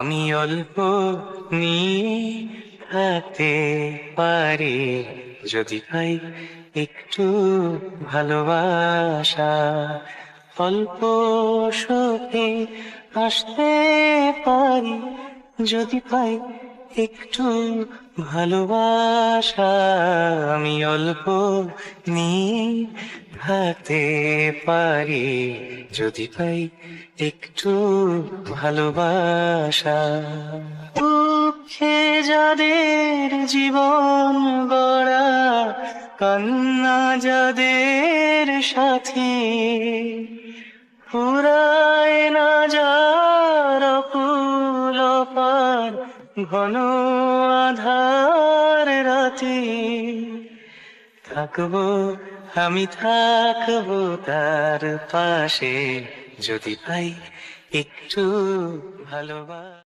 আমি অল্প নিয়ে থাকতে পারি, যদি পাই একটু ভালোবাসা। অল্প সুখে আসতে পারি, যদি পাই একটু ভালোবাসা। আমি অল্প নিয়ে থাকতে পারি, যদি পাই একটু ভালোবাসা। দুঃখে যাদের জীবন গড়া, কান্না যাদের সাথী, ফুরায় না যার অকুল পার ঘন আধার রাতে, থাকবো আমি থাকবো তার পাশে, যদি পাই একটু ভালোবাসা।